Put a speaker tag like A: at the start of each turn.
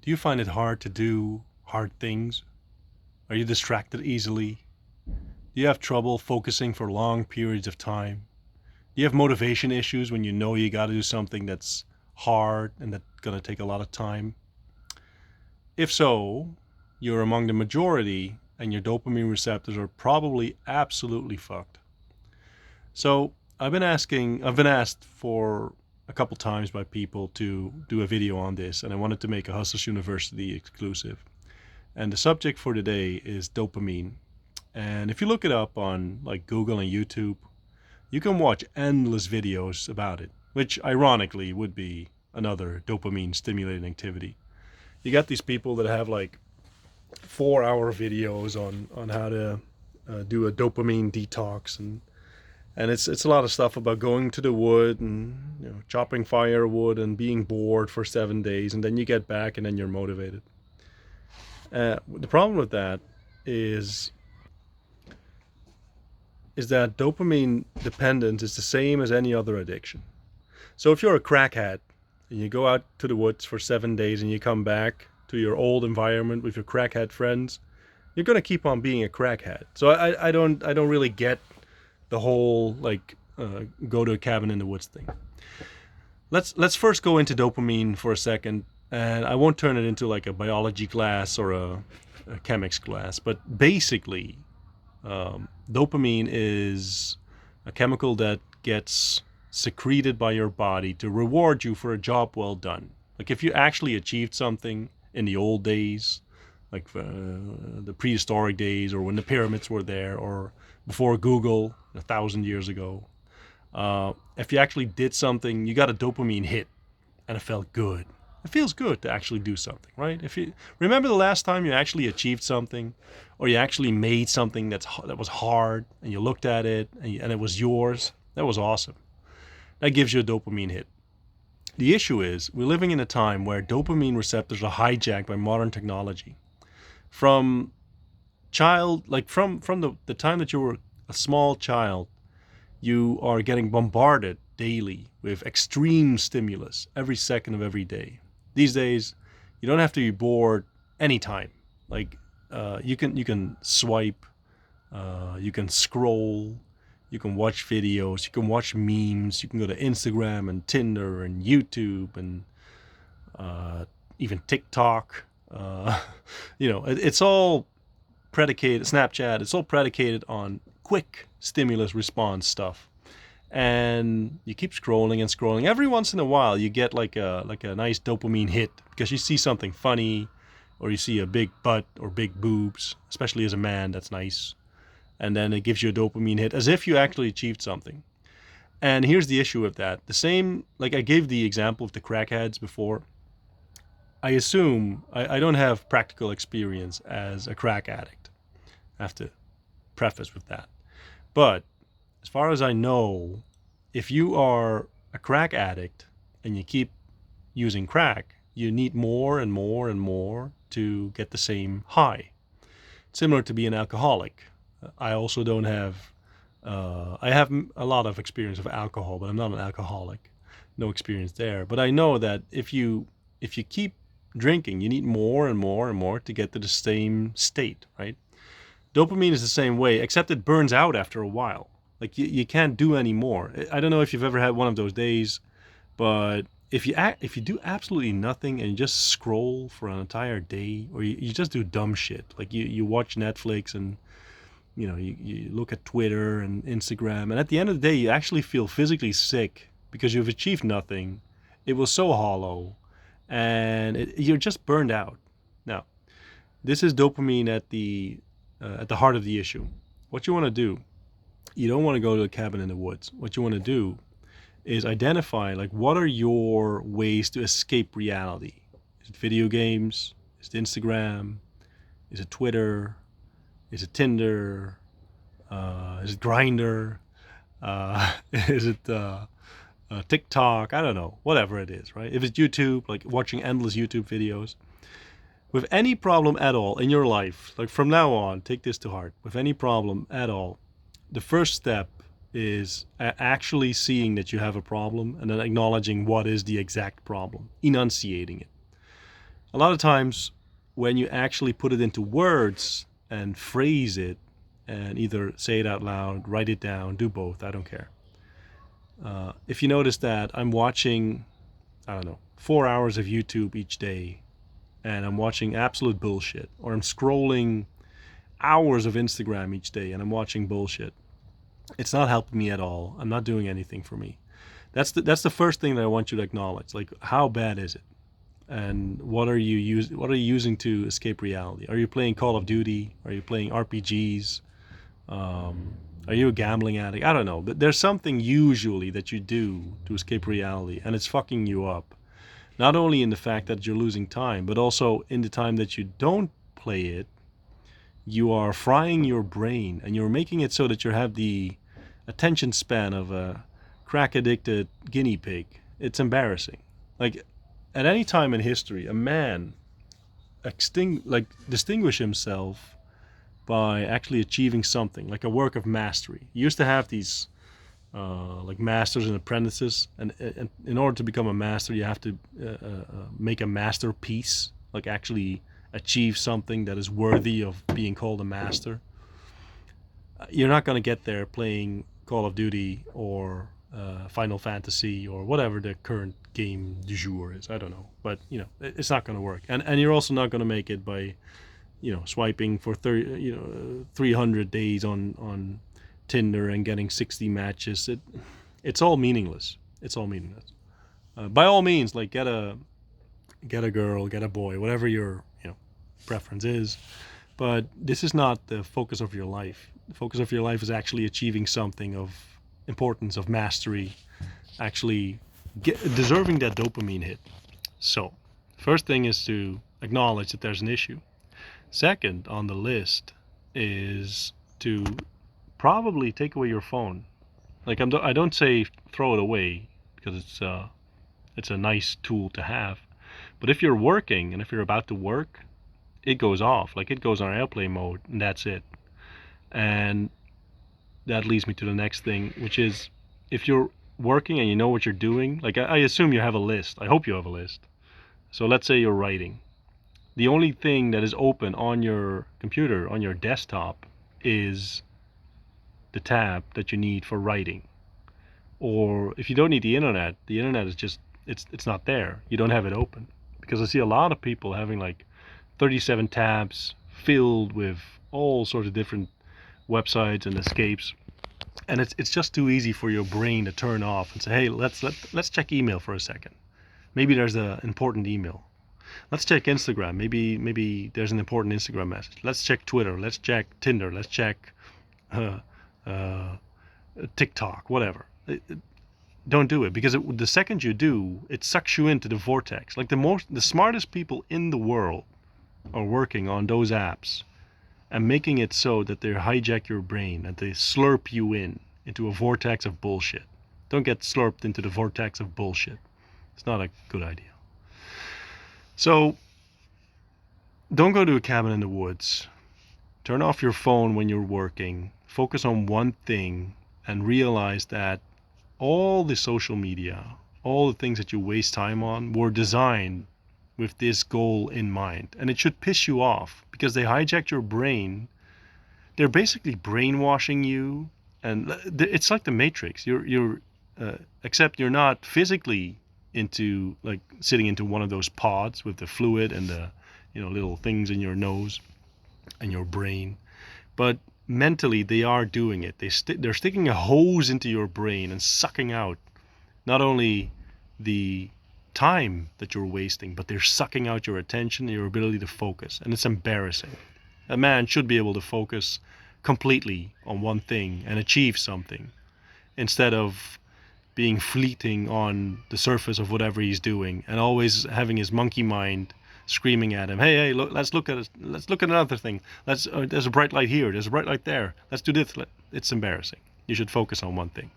A: Do you find it hard to do hard things? Are you distracted easily? Do you have trouble focusing for long periods of time? Do you have motivation issues when you know you got to do something that's hard and that's going to take a lot of time? If so, you're among the majority and your dopamine receptors are probably absolutely fucked. So, I've been asked for a couple times by people to do a video on this, and I wanted to make a Hustles University exclusive. And the subject for today is dopamine. And if you look it up on like Google and YouTube, you can watch endless videos about it, which ironically would be another dopamine stimulating activity. You got these people that have like 4 hour videos on how to do a dopamine detox, and it's a lot of stuff about going to the wood and chopping firewood and being bored for 7 days, and then you get back and then you're motivated. The problem with that is is that dopamine dependence is the same as any other addiction. So if you're a crackhead and you go out to the woods for 7 days and you come back to your old environment with your crackhead friends, you're gonna keep on being a crackhead. So I don't really get the whole like go to a cabin in the woods thing. Let's first go into dopamine for a second, and I won't turn it into like a biology class or a chemics class, but basically, dopamine is a chemical that gets secreted by your body to reward you for a job well done. Like if you actually achieved something in the old days, like the prehistoric days, or when the pyramids were there, or before Google 1,000 years ago. If you actually did something, you got a dopamine hit, and it felt good. It feels good to actually do something, right? If you remember the last time you actually achieved something, or you actually made something that was hard, and you looked at it and it was yours, that was awesome. That gives you a dopamine hit. The issue is we're living in a time where dopamine receptors are hijacked by modern technology. From the time that you were a small child, you are getting bombarded daily with extreme stimulus every second of every day. These days, you don't have to be bored anytime. Like you can swipe, you can scroll, you can watch videos, you can watch memes, you can go to Instagram and Tinder and YouTube and even TikTok. It's all predicated, Snapchat, it's all predicated on quick stimulus response stuff. And you keep scrolling and scrolling. Every once in a while you get like a nice dopamine hit because you see something funny, or you see a big butt or big boobs, especially as a man, that's nice. And then it gives you a dopamine hit as if you actually achieved something. And here's the issue with that. The same, like I gave the example of the crackheads before. I assume I don't have practical experience as a crack addict. I have to preface with that. But as far as I know, if you are a crack addict and you keep using crack, you need more and more and more to get the same high. Similar to being an alcoholic. I also don't have, I have a lot of experience of alcohol, but I'm not an alcoholic. No experience there. But I know that if you keep drinking, you need more and more and more to get to the same state, right? Dopamine is the same way, except it burns out after a while. Like you can't do any more. I don't know if you've ever had one of those days, but if you do absolutely nothing and you just scroll for an entire day, or you just do dumb shit, like you watch Netflix and you look at Twitter and Instagram, and at the end of the day, you actually feel physically sick because you've achieved nothing. It was so hollow, and you're just burned out. Now, this is dopamine at the heart of the issue. What you want to do, you don't want to go to a cabin in the woods. What you want to do is identify like what are your ways to escape reality. Is it video games? Is it Instagram? Is it Twitter? Is it Tinder? Is it Grinder? Is it TikTok? I don't know. Whatever it is, right? If it's YouTube, like watching endless YouTube videos. With any problem at all in your life, like from now on, take this to heart. With any problem at all, the first step is actually seeing that you have a problem and then acknowledging what is the exact problem, enunciating it. A lot of times when you actually put it into words and phrase it and either say it out loud, write it down, do both, I don't care. If you notice that I'm watching, I don't know, 4 hours of YouTube each day, and I'm watching absolute bullshit, or I'm scrolling hours of Instagram each day and I'm watching bullshit, it's not helping me at all. I'm not doing anything for me. That's the first thing that I want you to acknowledge. Like, how bad is it? And what are you using to escape reality? Are you playing Call of Duty? Are you playing RPGs? Are you a gambling addict? I don't know. There's something usually that you do to escape reality, and it's fucking you up. Not only in the fact that you're losing time, but also in the time that you don't play it, you are frying your brain, and you're making it so that you have the attention span of a crack addicted guinea pig. It's embarrassing. Like, at any time in history, a man distinguish himself by actually achieving something, like a work of mastery. You used to have these like masters and apprentices, and in order to become a master, you have to make a masterpiece, like actually achieve something that is worthy of being called a master. You're not going to get there playing Call of Duty or Final Fantasy or whatever the current game du jour is. I don't know, but it's not going to work. And you're also not going to make it by swiping for 300 days on Tinder and getting 60 matches. It's all meaningless. It's all meaningless. By all means, like, get a girl, get a boy, whatever your preference is. But this is not the focus of your life. The focus of your life is actually achieving something of importance, of mastery, actually deserving that dopamine hit. So, first thing is to acknowledge that there's an issue. Second on the list is to probably take away your phone. Like, I don't say throw it away, because it's a nice tool to have. But if you're working and if you're about to work, it goes off. Like, it goes on airplane mode, and that's it. And that leads me to the next thing, which is, if you're working and you know what you're doing, like, I assume you have a list. I hope you have a list. So let's say you're writing. The only thing that is open on your computer, on your desktop, is the tab that you need for writing. Or if you don't need the internet is just, it's not there. You don't have it open. Because I see a lot of people having like 37 tabs filled with all sorts of different websites and escapes, and it's just too easy for your brain to turn off and say, hey, let's check email for a second. Maybe there's an important email. Let's check Instagram. Maybe there's an important Instagram message. Let's check Twitter. Let's check Tinder. Let's check TikTok. Whatever. Don't do it, because the second you do, it sucks you into the vortex. Like, the smartest people in the world are working on those apps and making it so that they hijack your brain and they slurp you into a vortex of bullshit. Don't get slurped into the vortex of bullshit. It's not a good idea. So, don't go to a cabin in the woods. Turn off your phone when you're working. Focus on one thing and realize that all the social media, all the things that you waste time on, were designed with this goal in mind. And it should piss you off, because they hijacked your brain. They're basically brainwashing you, and it's like the Matrix. Except you're not physically into, like, sitting into one of those pods with the fluid and the little things in your nose and your brain, but mentally they are doing it. They're sticking a hose into your brain and sucking out not only the time that you're wasting, but they're sucking out your attention and your ability to focus. And it's embarrassing. A man should be able to focus completely on one thing and achieve something, instead of being fleeting on the surface of whatever he's doing and always having his monkey mind screaming at him, hey, look, let's look at another thing. There's a bright light here, there's a bright light there, let's do this. It's embarrassing. You should focus on one thing.